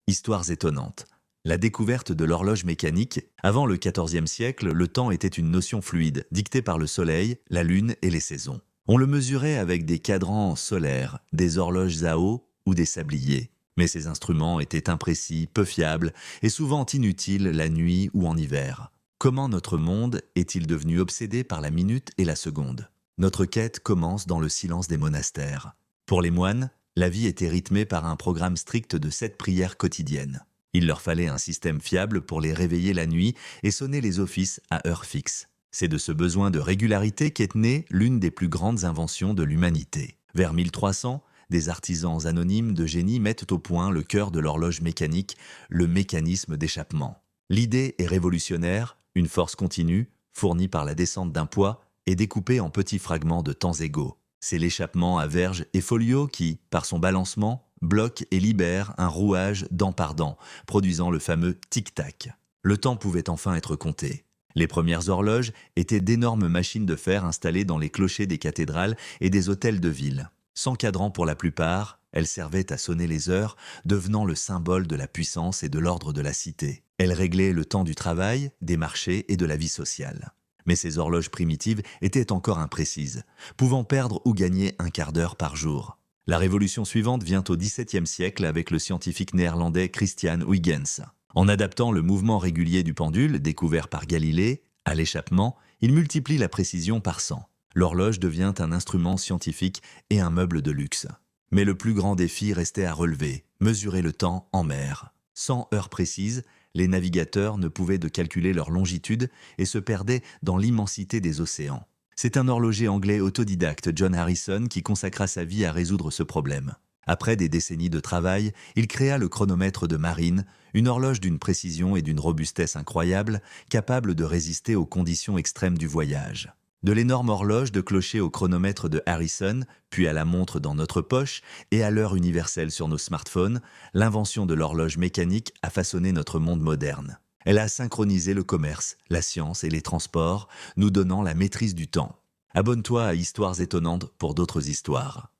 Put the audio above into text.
Histoires étonnantes. La découverte de l'horloge mécanique. Avant le XIVe siècle, le temps était une notion fluide, dictée par le soleil, la lune et les saisons. On le mesurait avec des cadrans solaires, des horloges à eau ou des sabliers. Mais ces instruments étaient imprécis, peu fiables et souvent inutiles la nuit ou en hiver. Comment notre monde est-il devenu obsédé par la minute et la seconde? Notre quête commence dans le silence des monastères. Pour les moines, la vie était rythmée par un programme strict de 7 prières quotidiennes. Il leur fallait un système fiable pour les réveiller la nuit et sonner les offices à heure fixe. C'est de ce besoin de régularité qu'est née l'une des plus grandes inventions de l'humanité. Vers 1300, des artisans anonymes de génie mettent au point le cœur de l'horloge mécanique, le mécanisme d'échappement. L'idée est révolutionnaire, une force continue, fournie par la descente d'un poids et découpée en petits fragments de temps égaux. C'est l'échappement à verge et folio qui, par son balancement, bloque et libère un rouage dent par dent, produisant le fameux tic-tac. Le temps pouvait enfin être compté. Les premières horloges étaient d'énormes machines de fer installées dans les clochers des cathédrales et des hôtels de ville. Sans cadran pour la plupart, elles servaient à sonner les heures, devenant le symbole de la puissance et de l'ordre de la cité. Elles réglaient le temps du travail, des marchés et de la vie sociale. Mais ces horloges primitives étaient encore imprécises, pouvant perdre ou gagner un quart d'heure par jour. La révolution suivante vient au XVIIe siècle avec le scientifique néerlandais Christian Huygens. En adaptant le mouvement régulier du pendule, découvert par Galilée, à l'échappement, il multiplie la précision par 100. L'horloge devient un instrument scientifique et un meuble de luxe. Mais le plus grand défi restait à relever, mesurer le temps en mer. Sans heure précise, les navigateurs ne pouvaient de calculer leur longitude et se perdaient dans l'immensité des océans. C'est un horloger anglais autodidacte, John Harrison, qui consacra sa vie à résoudre ce problème. Après des décennies de travail, il créa le chronomètre de marine, une horloge d'une précision et d'une robustesse incroyables, capable de résister aux conditions extrêmes du voyage. De l'énorme horloge de clocher au chronomètre de Harrison, puis à la montre dans notre poche et à l'heure universelle sur nos smartphones, l'invention de l'horloge mécanique a façonné notre monde moderne. Elle a synchronisé le commerce, la science et les transports, nous donnant la maîtrise du temps. Abonne-toi à Histoires étonnantes pour d'autres histoires.